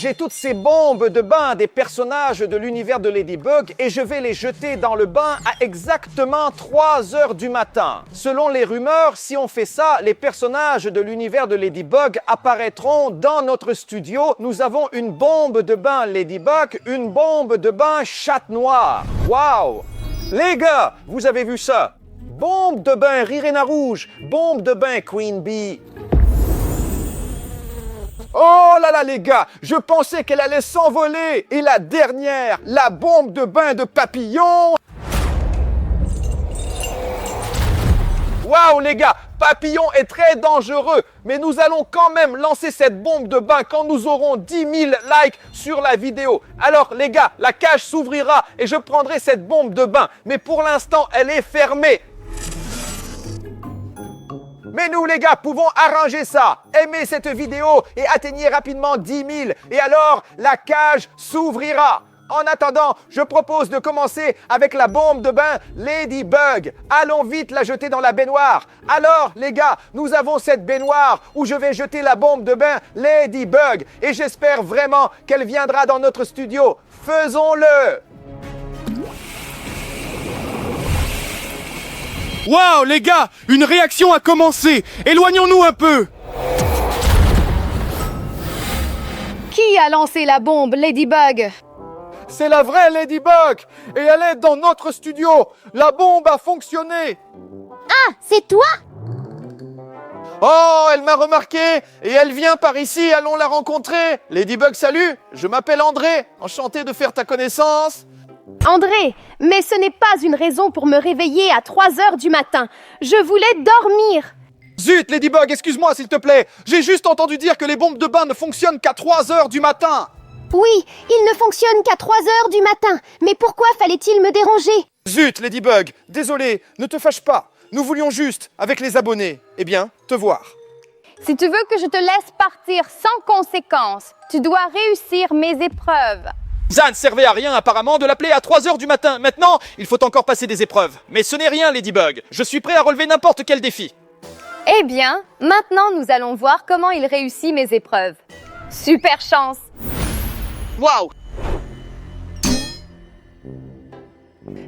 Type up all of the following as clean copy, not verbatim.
j'ai toutes ces bombes de bain des personnages de l'univers de Ladybug et je vais les jeter dans le bain à exactement 3 heures du matin. Selon les rumeurs, si on fait ça, les personnages de l'univers de Ladybug apparaîtront dans notre studio. Nous avons une bombe de bain Ladybug, une bombe de bain chatte noire. Waouh! Les gars, vous avez vu ça? Bombe de bain Rirena Rouge, bombe de bain Queen Bee. Oh là là les gars, je pensais qu'elle allait s'envoler. Et la dernière, la bombe de bain de Papillon. Waouh les gars, Papillon est très dangereux. Mais nous allons quand même lancer cette bombe de bain quand nous aurons 10 000 likes sur la vidéo. Alors les gars, la cage s'ouvrira et je prendrai cette bombe de bain. Mais pour l'instant, elle est fermée. Mais nous, les gars, pouvons arranger ça. Aimez cette vidéo et atteignez rapidement 10 000. Et alors, la cage s'ouvrira. En attendant, je propose de commencer avec la bombe de bain Ladybug. Allons vite la jeter dans la baignoire. Alors, les gars, nous avons cette baignoire où je vais jeter la bombe de bain Ladybug. Et j'espère vraiment qu'elle viendra dans notre studio. Faisons-le! Waouh, les gars, une réaction a commencé. Éloignons-nous un peu. Qui a lancé la bombe, Ladybug? C'est la vraie Ladybug et elle est dans notre studio. La bombe a fonctionné. Ah, c'est toi? Oh, elle m'a remarqué et elle vient par ici. Allons la rencontrer. Ladybug, salut. Je m'appelle André. Enchanté de faire ta connaissance. André, mais ce n'est pas une raison pour me réveiller à 3 heures du matin. Je voulais dormir. Zut, Ladybug, excuse-moi s'il te plaît. J'ai juste entendu dire que les bombes de bain ne fonctionnent qu'à 3 heures du matin. Oui, il ne fonctionne qu'à 3 heures du matin. Mais pourquoi fallait-il me déranger? Zut, Ladybug, désolé, ne te fâche pas. Nous voulions juste, avec les abonnés, te voir. Si tu veux que je te laisse partir sans conséquence, tu dois réussir mes épreuves. Ça ne servait à rien apparemment de l'appeler à 3 heures du matin. Maintenant, il faut encore passer des épreuves. Mais ce n'est rien, Ladybug. Je suis prêt à relever n'importe quel défi. Eh bien, maintenant nous allons voir comment il réussit mes épreuves. Super chance! Waouh!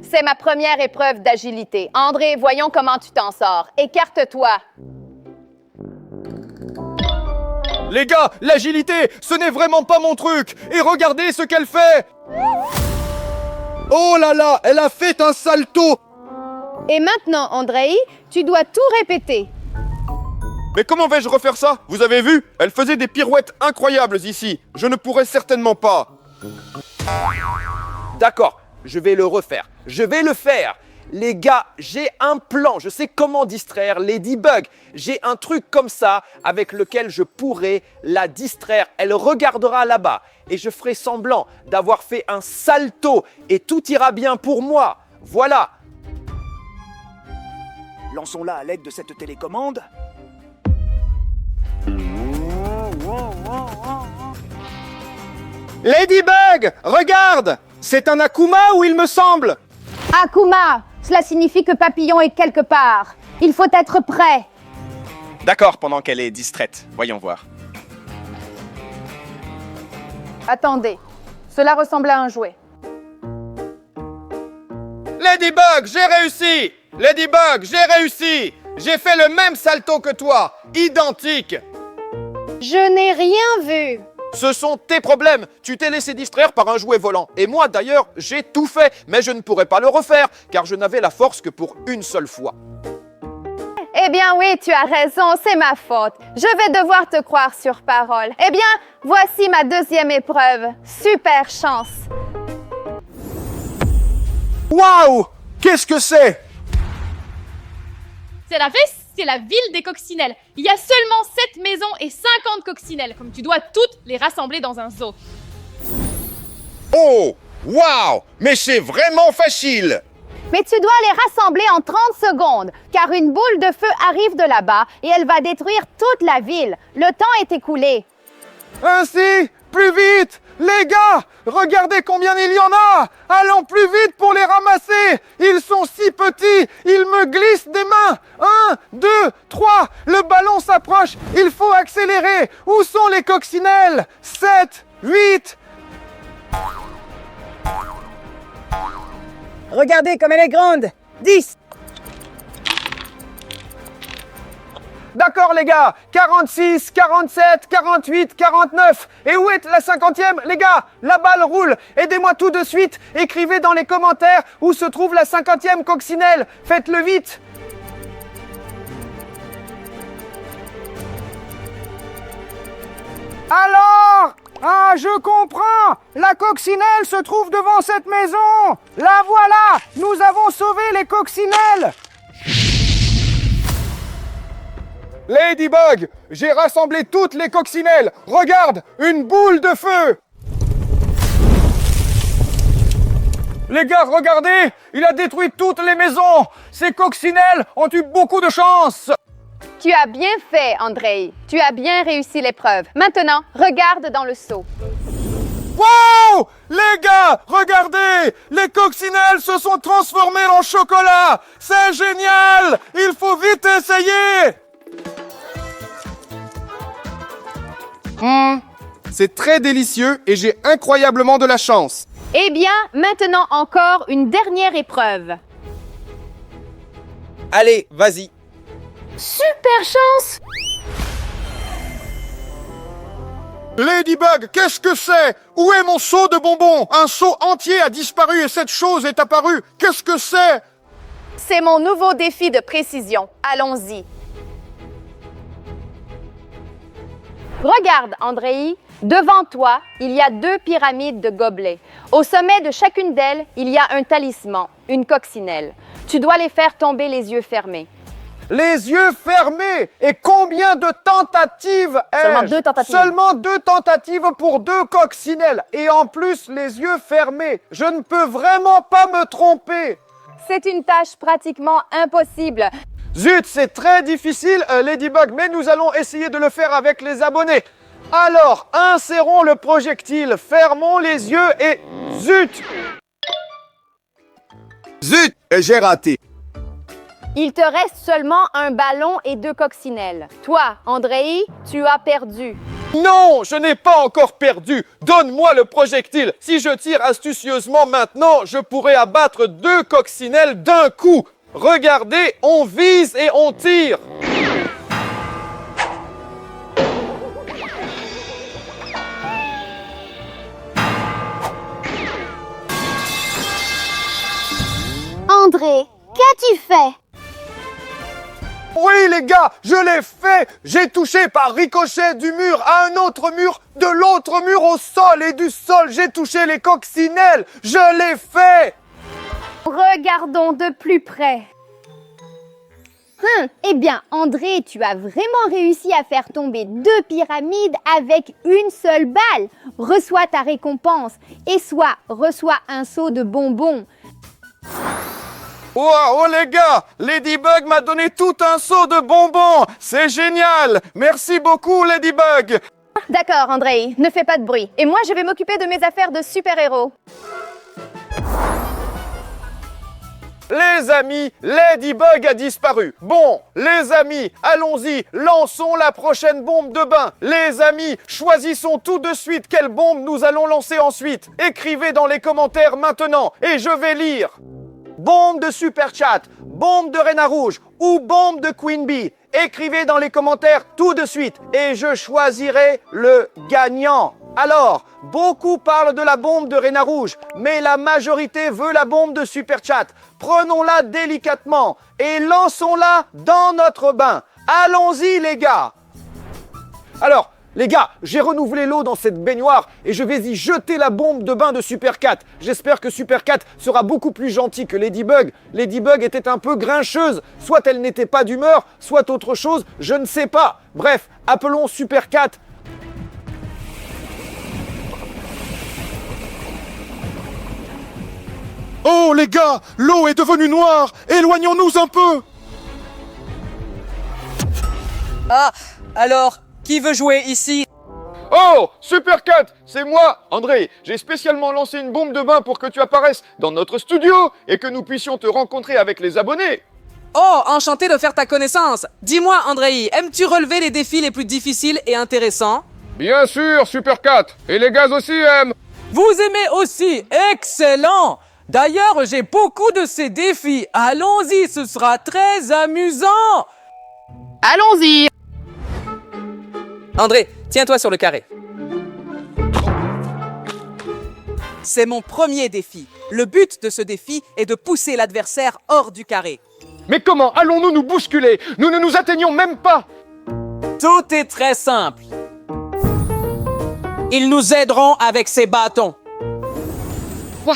C'est ma première épreuve d'agilité. André, voyons comment tu t'en sors. Écarte-toi. Les gars, l'agilité, ce n'est vraiment pas mon truc. Et regardez ce qu'elle fait. Oh là là, elle a fait un salto. Et maintenant, André, tu dois tout répéter. Mais comment vais-je refaire ça? Vous avez vu? Elle faisait des pirouettes incroyables ici. Je ne pourrais certainement pas. D'accord, je vais le refaire. Je vais le faire. Les gars, j'ai un plan. Je sais comment distraire Ladybug. J'ai un truc comme ça avec lequel je pourrais la distraire. Elle regardera là-bas et je ferai semblant d'avoir fait un salto et tout ira bien pour moi. Voilà. Lançons-la à l'aide de cette télécommande. Ladybug, regarde. C'est un Akuma ou il me semble? Akuma, cela signifie que Papillon est quelque part. Il faut être prêt. D'accord, pendant qu'elle est distraite. Voyons voir. Attendez, cela ressemble à un jouet. Ladybug, j'ai réussi! Ladybug, j'ai réussi! J'ai fait le même salto que toi, identique! Je n'ai rien vu. Ce sont tes problèmes. Tu t'es laissé distraire par un jouet volant. Et moi, d'ailleurs, j'ai tout fait. Mais je ne pourrais pas le refaire, car je n'avais la force que pour une seule fois. Eh bien oui, tu as raison, c'est ma faute. Je vais devoir te croire sur parole. Eh bien, voici ma deuxième épreuve. Super chance. Waouh! Qu'est-ce que c'est? C'est la ville des coccinelles. Il y a seulement 7 maisons et 50 coccinelles, comme tu dois toutes les rassembler dans un zoo. Oh! Waouh! Mais c'est vraiment facile! Mais tu dois les rassembler en 30 secondes, car une boule de feu arrive de là-bas et elle va détruire toute la ville. Le temps est écoulé. Ainsi, plus vite! Les gars, regardez combien il y en a! Allons plus vite pour les ramasser! Ils sont si petits, ils me glissent des mains! 1, 2, 3, le ballon s'approche, il faut accélérer! Où sont les coccinelles? 7, 8. Regardez comme elle est grande. 10. D'accord les gars, 46, 47, 48, 49. Et où est la 50e? Les gars, la balle roule. Aidez-moi tout de suite. Écrivez dans les commentaires où se trouve la 50e coccinelle. Faites-le vite. Alors? Ah, je comprends. La coccinelle se trouve devant cette maison. La voilà. Nous avons sauvé les coccinelles. Ladybug, j'ai rassemblé toutes les coccinelles. Regarde, une boule de feu. Les gars, regardez, il a détruit toutes les maisons. Ces coccinelles ont eu beaucoup de chance. Tu as bien fait, Andrei. Tu as bien réussi l'épreuve. Maintenant, regarde dans le seau. Wow! Les gars, regardez! Les coccinelles se sont transformées en chocolat! C'est génial! Il faut vite essayer! C'est très délicieux et j'ai incroyablement de la chance. Eh bien, maintenant encore une dernière épreuve. Allez, vas-y. Super chance! Ladybug, qu'est-ce que c'est? Où est mon seau de bonbons? Un seau entier a disparu et cette chose est apparue. Qu'est-ce que c'est? C'est mon nouveau défi de précision. Allons-y. Regarde, Andrei. Devant toi, il y a 2 pyramides de gobelets. Au sommet de chacune d'elles, il y a un talisman, une coccinelle. Tu dois les faire tomber les yeux fermés. Les yeux fermés. Et combien de tentatives ai-je? Seulement 2 tentatives. Seulement 2 tentatives pour 2 coccinelles. Et en plus, les yeux fermés. Je ne peux vraiment pas me tromper. C'est une tâche pratiquement impossible. Zut, c'est très difficile, Ladybug, mais nous allons essayer de le faire avec les abonnés. Alors, insérons le projectile, fermons les yeux et... Zut! Zut! J'ai raté. Il te reste seulement un ballon et 2 coccinelles. Toi, Andrei, tu as perdu. Non, je n'ai pas encore perdu. Donne-moi le projectile. Si je tire astucieusement maintenant, je pourrais abattre 2 coccinelles d'un coup. Regardez, on vise et on tire. André, qu'as-tu fait? Oui les gars, je l'ai fait. J'ai touché par ricochet du mur à un autre mur, de l'autre mur au sol et du sol, j'ai touché les coccinelles. Je l'ai fait. Regardons de plus près. Eh bien, André, tu as vraiment réussi à faire tomber 2 pyramides avec une seule balle. Reçois ta récompense et reçois un seau de bonbons. Oh les gars, Ladybug m'a donné tout un seau de bonbons. C'est génial. Merci beaucoup Ladybug. D'accord, André, ne fais pas de bruit. Et moi, je vais m'occuper de mes affaires de super-héros. Les amis, Ladybug a disparu. Bon, les amis, allons-y, lançons la prochaine bombe de bain. Les amis, choisissons tout de suite quelle bombe nous allons lancer ensuite. Écrivez dans les commentaires maintenant et je vais lire. Bombe de Super Chat, bombe de Reina Rouge ou bombe de Queen Bee. Écrivez dans les commentaires tout de suite et je choisirai le gagnant. Alors, beaucoup parlent de la bombe de Reina Rouge, mais la majorité veut la bombe de Super Chat. Prenons-la délicatement et lançons-la dans notre bain. Allons-y les gars. Alors, les gars, j'ai renouvelé l'eau dans cette baignoire et je vais y jeter la bombe de bain de Super Cat. J'espère que Super Cat sera beaucoup plus gentil que Ladybug. Ladybug était un peu grincheuse. Soit elle n'était pas d'humeur, soit autre chose, je ne sais pas. Bref, appelons Super Cat. Oh les gars, l'eau est devenue noire. Éloignons-nous un peu. Ah, alors, qui veut jouer ici? Oh, Super Cat, c'est moi, André. J'ai spécialement lancé une bombe de bain pour que tu apparaisses dans notre studio et que nous puissions te rencontrer avec les abonnés. Oh, enchanté de faire ta connaissance. Dis-moi, Andrei, aimes-tu relever les défis les plus difficiles et intéressants? Bien sûr, Super 4. Et les gaz aussi aiment. Vous aimez aussi, excellent. D'ailleurs, j'ai beaucoup de ces défis. Allons-y, ce sera très amusant. Allons-y. André, tiens-toi sur le carré. C'est mon premier défi. Le but de ce défi est de pousser l'adversaire hors du carré. Mais comment allons-nous nous bousculer? Nous ne nous atteignons même pas. Tout est très simple. Ils nous aideront avec ces bâtons. Quoi?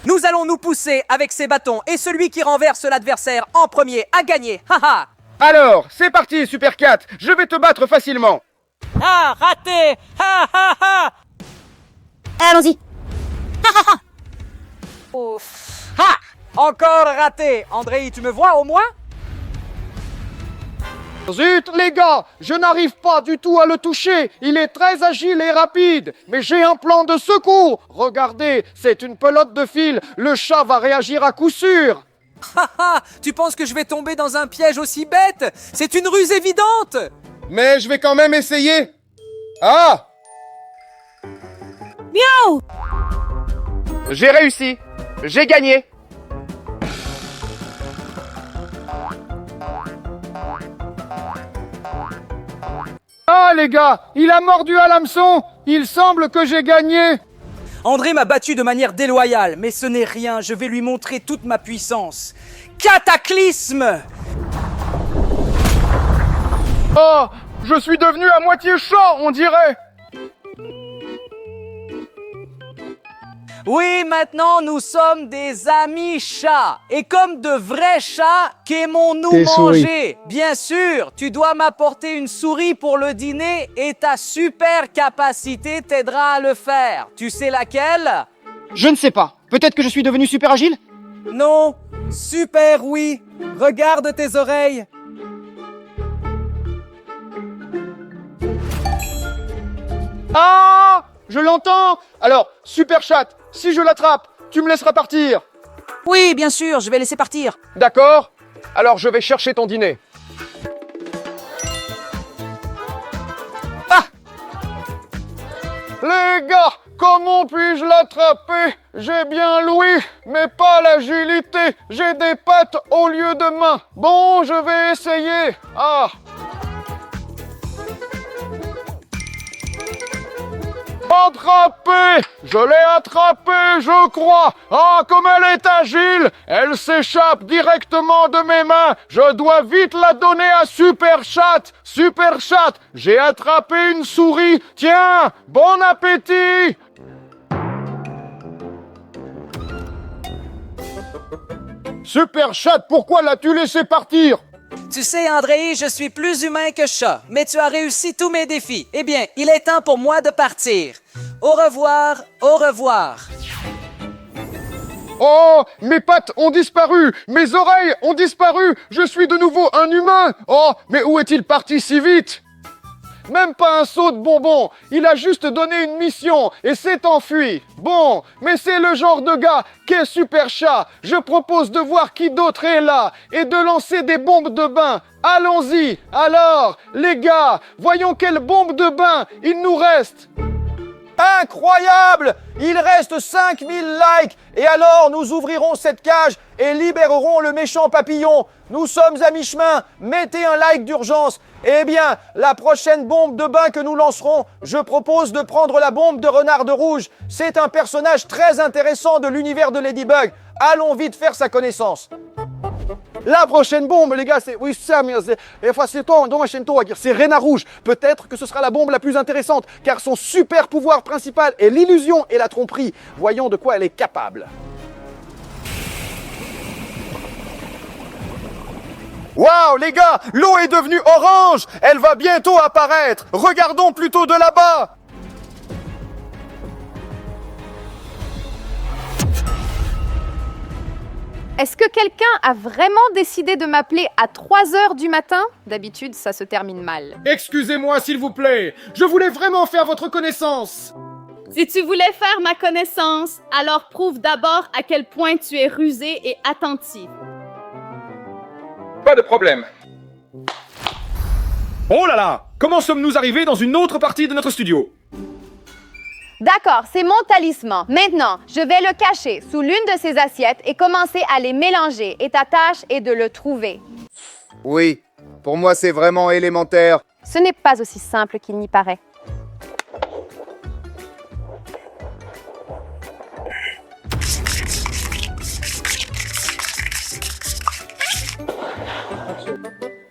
Nous allons nous pousser avec ces bâtons et celui qui renverse l'adversaire en premier a gagné. Haha. Alors, c'est parti, Super 4. Je vais te battre facilement. Ah, raté. Ha ha ha. Allons-y. Ha! Encore raté. André, tu me vois au moins? Zut, les gars, je n'arrive pas du tout à le toucher. Il est très agile et rapide. Mais j'ai un plan de secours. Regardez, c'est une pelote de fil. Le chat va réagir à coup sûr. Haha, tu penses que je vais tomber dans un piège aussi bête? C'est une ruse évidente. Mais je vais quand même essayer. Ah! Miaou! J'ai réussi. J'ai gagné. Ah les gars, il a mordu à l'hameçon. Il semble que j'ai gagné. André m'a battu de manière déloyale, mais ce n'est rien, je vais lui montrer toute ma puissance. Cataclysme! Oh, je suis devenu à moitié chat, on dirait. Oui, maintenant nous sommes des amis chats. Et comme de vrais chats, qu'aimons-nous manger? Bien sûr, tu dois m'apporter une souris pour le dîner et ta super capacité t'aidera à le faire. Tu sais laquelle? Je ne sais pas. Peut-être que je suis devenu super agile? Non, super oui. Regarde tes oreilles. Ah, je l'entends. Alors, Super Chat, si je l'attrape, tu me laisseras partir. Oui, bien sûr, je vais laisser partir. D'accord? Alors je vais chercher ton dîner. Ah! Les gars, comment puis-je l'attraper? J'ai bien l'ouïe, mais pas l'agilité. J'ai des pattes au lieu de mains. Bon, je vais essayer. Ah! Attrapé! Je l'ai attrapé, je crois! Ah, comme elle est agile! Elle s'échappe directement de mes mains! Je dois vite la donner à Super Chat! Super Chat, j'ai attrapé une souris! Tiens, bon appétit! Super Chat, pourquoi l'as-tu laissé partir? Tu sais, André, je suis plus humain que chat, mais tu as réussi tous mes défis. Eh bien, il est temps pour moi de partir. Au revoir, au revoir. Oh, mes pattes ont disparu, mes oreilles ont disparu, je suis de nouveau un humain. Oh, mais où est-il parti si vite? Même pas un seau de bonbons, il a juste donné une mission et s'est enfui. Bon, mais c'est le genre de gars qu'est Super Chat. Je propose de voir qui d'autre est là et de lancer des bombes de bain. Allons-y. Alors, les gars, voyons quelle bombe de bain il nous reste. Incroyable! Il reste 5000 likes et alors nous ouvrirons cette cage et libérerons le méchant papillon. Nous sommes à mi-chemin, mettez un like d'urgence. Eh bien, la prochaine bombe de bain que nous lancerons, je propose de prendre la bombe de Renard Rouge. C'est un personnage très intéressant de l'univers de Ladybug. Allons vite faire sa connaissance. La prochaine bombe, les gars, c'est Renard Rouge. Peut-être que ce sera la bombe la plus intéressante, car son super pouvoir principal est l'illusion et la tromperie. Voyons de quoi elle est capable. Waouh, les gars, l'eau est devenue orange. Elle va bientôt apparaître. Regardons plutôt de là-bas. Est-ce que quelqu'un a vraiment décidé de m'appeler à 3 heures du matin? D'habitude, ça se termine mal. Excusez-moi, s'il vous plaît. Je voulais vraiment faire votre connaissance. Si tu voulais faire ma connaissance, alors prouve d'abord à quel point tu es rusé et attentif. Pas de problème. Oh là là! Comment sommes-nous arrivés dans une autre partie de notre studio? D'accord, c'est mon talisman. Maintenant, je vais le cacher sous l'une de ces assiettes et commencer à les mélanger. Et ta tâche est de le trouver. Oui, pour moi c'est vraiment élémentaire. Ce n'est pas aussi simple qu'il n'y paraît.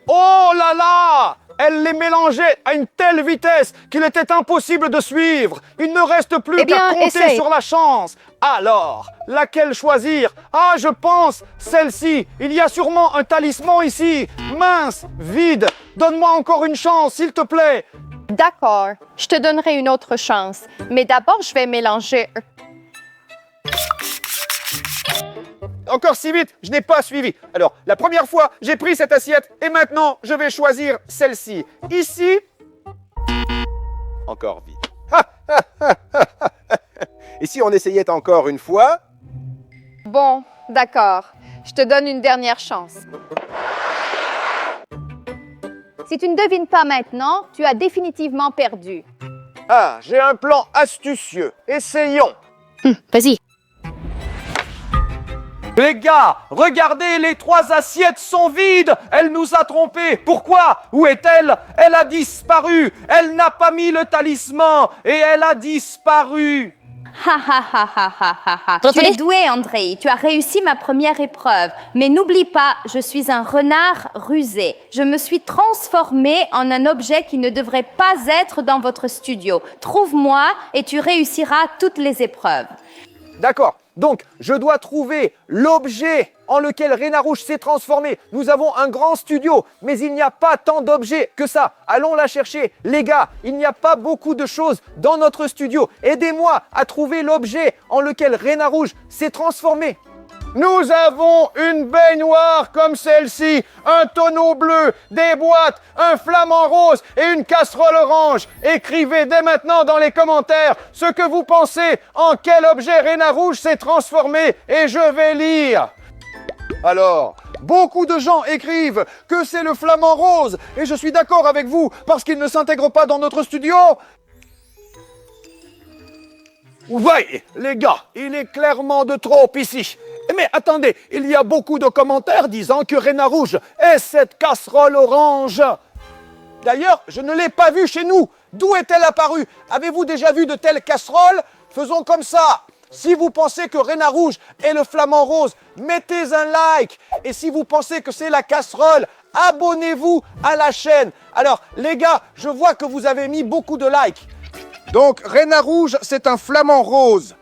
Oh là là! Elle les mélangeait à une telle vitesse qu'il était impossible de suivre. Il ne reste plus qu'à compter essaye. sur la chance. Alors, laquelle choisir? Ah, je pense celle-ci. Il y a sûrement un talisman ici. Mince, vide. Donne-moi encore une chance, s'il te plaît. D'accord, je te donnerai une autre chance. Mais d'abord, je vais mélanger. Encore si vite, je n'ai pas suivi. Alors, la première fois, j'ai pris cette assiette et maintenant, je vais choisir celle-ci. Ici, encore vide. Et si on essayait encore une fois? Bon, d'accord. Je te donne une dernière chance. Si tu ne devines pas maintenant, tu as définitivement perdu. Ah, j'ai un plan astucieux. Essayons. Vas-y. Les gars, regardez, les 3 assiettes sont vides. Elle nous a trompés. Pourquoi? Où est-elle? Elle a disparu. Elle n'a pas mis le talisman et elle a disparu. Ha ha ha ha ha ha ha. T'entends Tu es les- doué, André. Tu as réussi ma première épreuve. Mais n'oublie pas, je suis un renard rusé. Je me suis transformé en un objet qui ne devrait pas être dans votre studio. Trouve-moi et tu réussiras toutes les épreuves. D'accord. Donc, je dois trouver l'objet en lequel Réna Rouge s'est transformé. Nous avons un grand studio, mais il n'y a pas tant d'objets que ça. Allons la chercher. Les gars, il n'y a pas beaucoup de choses dans notre studio. Aidez-moi à trouver l'objet en lequel Réna Rouge s'est transformé. Nous avons une baignoire comme celle-ci, un tonneau bleu, des boîtes, un flamant rose et une casserole orange. Écrivez dès maintenant dans les commentaires ce que vous pensez, en quel objet Réna Rouge s'est transformé et je vais lire. Alors, beaucoup de gens écrivent que c'est le flamant rose et je suis d'accord avec vous parce qu'il ne s'intègre pas dans notre studio. Ouais, les gars, il est clairement de trop ici. Mais attendez, il y a beaucoup de commentaires disant que Réna Rouge est cette casserole orange. D'ailleurs, je ne l'ai pas vue chez nous. D'où est-elle apparue? Avez-vous déjà vu de telles casseroles? Faisons comme ça. Si vous pensez que Réna Rouge est le flamant rose, mettez un like. Et si vous pensez que c'est la casserole, abonnez-vous à la chaîne. Alors, les gars, je vois que vous avez mis beaucoup de likes. Donc, Réna Rouge, c'est un flamant rose.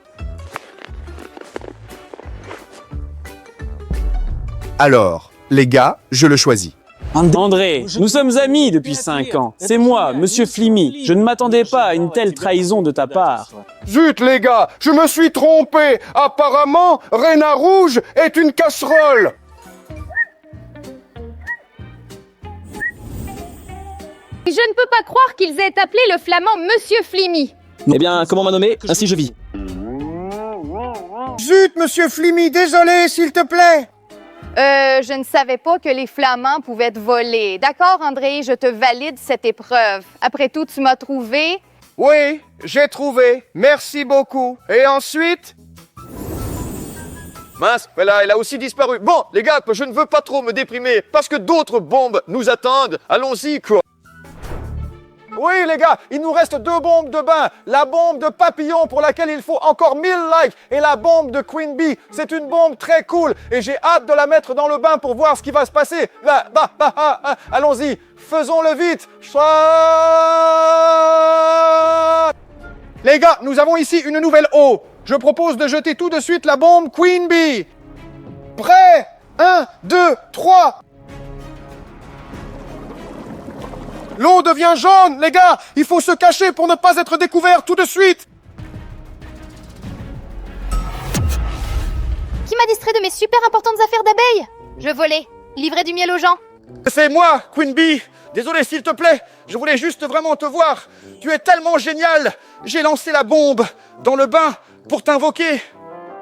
Alors, les gars, je le choisis. André, nous sommes amis depuis 5 ans. C'est moi, Monsieur Flimmy. Je ne m'attendais pas à une telle trahison de ta part. Zut les gars, je me suis trompé. Apparemment, Réna Rouge est une casserole. Je ne peux pas croire qu'ils aient appelé le flamand Monsieur Flimmy. Eh bien, comment m'a nommé? Ainsi je vis. Zut, monsieur Flimmy, désolé, s'il te plaît. Je ne savais pas que les flamands pouvaient te voler. D'accord, André, je te valide cette épreuve. Après tout, tu m'as trouvé. Oui, j'ai trouvé. Merci beaucoup. Et ensuite? Mince, voilà, elle a aussi disparu. Bon, les gars, je ne veux pas trop me déprimer parce que d'autres bombes nous attendent. Allons-y, quoi. Oui, les gars, il nous reste 2 bombes de bain. La bombe de papillon pour laquelle il faut encore 1000 likes et la bombe de Queen Bee. C'est une bombe très cool et j'ai hâte de la mettre dans le bain pour voir ce qui va se passer. Allons-y, faisons-le vite. Les gars, nous avons ici une nouvelle eau. Je propose de jeter tout de suite la bombe Queen Bee. Prêt? 1, 2, 3. L'eau devient jaune, les gars. Il faut se cacher pour ne pas être découvert tout de suite. Qui m'a distrait de mes super importantes affaires d'abeilles? Je volais, livrais du miel aux gens. C'est moi, Queen Bee. Désolé, s'il te plaît. Je voulais juste vraiment te voir. Tu es tellement génial. J'ai lancé la bombe dans le bain pour t'invoquer.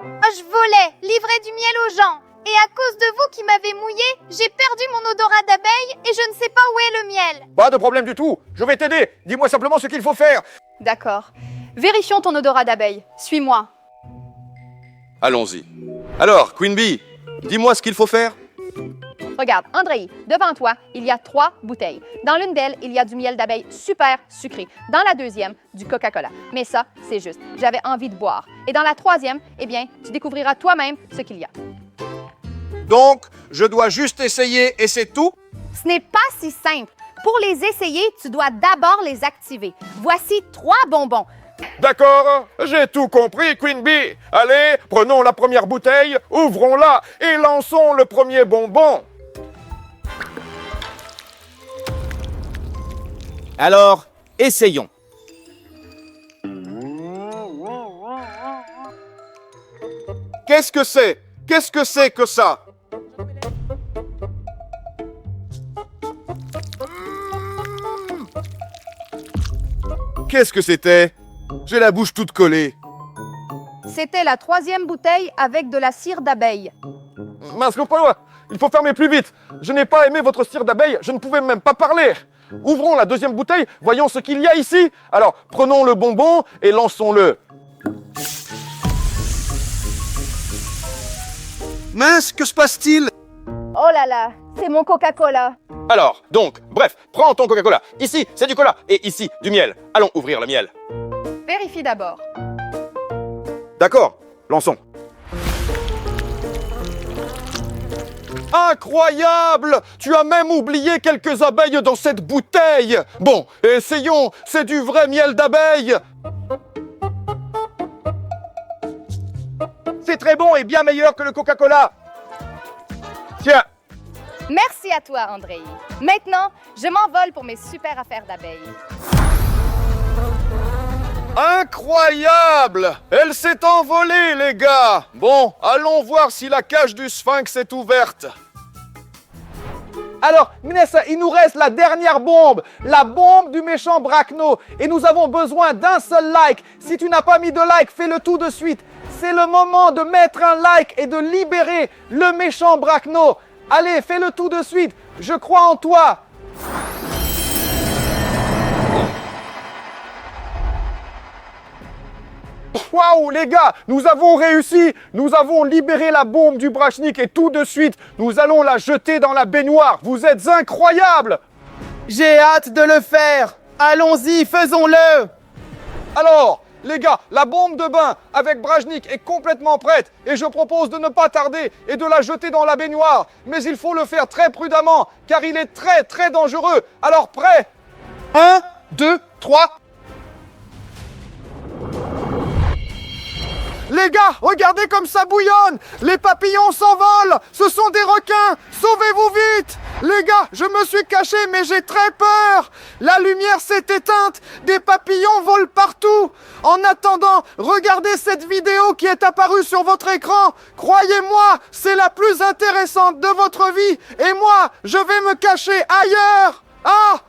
Oh, je volais, livrais du miel aux gens. Et à cause de vous qui m'avez mouillé, j'ai perdu mon odorat d'abeille et je ne sais pas où est le miel. Pas de problème du tout. Je vais t'aider. Dis-moi simplement ce qu'il faut faire. D'accord. Vérifions ton odorat d'abeille. Suis-moi. Allons-y. Alors, Queen Bee, dis-moi ce qu'il faut faire. Regarde, Andrei, devant toi, il y a 3 bouteilles. Dans l'une d'elles, il y a du miel d'abeille super sucré. Dans la deuxième, du Coca-Cola. Mais ça, c'est juste. J'avais envie de boire. Et dans la troisième, eh bien, tu découvriras toi-même ce qu'il y a. Donc, je dois juste essayer et c'est tout? Ce n'est pas si simple. Pour les essayer, tu dois d'abord les activer. Voici 3 bonbons. D'accord, j'ai tout compris, Queen Bee. Allez, prenons la première bouteille, ouvrons-la et lançons le premier bonbon. Alors, essayons. Qu'est-ce que c'est? Qu'est-ce que c'est que ça? Qu'est-ce que c'était? J'ai la bouche toute collée. C'était la 3e bouteille avec de la cire d'abeille. Mince, il faut fermer plus vite. Je n'ai pas aimé votre cire d'abeille, je ne pouvais même pas parler. Ouvrons la 2e bouteille, voyons ce qu'il y a ici. Alors, prenons le bonbon et lançons-le. Mince, que se passe-t-il? Oh là là, c'est mon Coca-Cola. Alors, donc, bref, prends ton Coca-Cola. Ici, c'est du cola et ici, du miel. Allons ouvrir le miel. Vérifie d'abord. D'accord, lançons. Incroyable! Tu as même oublié quelques abeilles dans cette bouteille. Bon, essayons, c'est du vrai miel d'abeille. C'est très bon et bien meilleur que le Coca-Cola. Tiens. Merci à toi, Andrei. Maintenant, je m'envole pour mes super affaires d'abeilles. Incroyable! Elle s'est envolée, les gars! Bon, allons voir si la cage du sphinx est ouverte. Alors, Minessa, il nous reste la dernière bombe, la bombe du méchant Brachno. Et nous avons besoin d'un seul like. Si tu n'as pas mis de like, fais-le tout de suite. C'est le moment de mettre un like et de libérer le méchant Brachno. Allez, fais-le tout de suite. Je crois en toi. Waouh, les gars, nous avons réussi. Nous avons libéré la bombe du Brachnik et tout de suite, nous allons la jeter dans la baignoire. Vous êtes incroyables. J'ai hâte de le faire. Allons-y, faisons-le. Alors, les gars, la bombe de bain avec Brachnik est complètement prête et je propose de ne pas tarder et de la jeter dans la baignoire. Mais il faut le faire très prudemment car il est très très dangereux. Alors prêt? 1, 2, 3. Les gars, regardez comme ça bouillonne! Les papillons s'envolent! Ce sont des requins! Sauvez-vous vite! Les gars, je me suis caché, mais j'ai très peur! La lumière s'est éteinte! Des papillons volent partout! En attendant, regardez cette vidéo qui est apparue sur votre écran! Croyez-moi, c'est la plus intéressante de votre vie! Et moi, je vais me cacher ailleurs! Ah!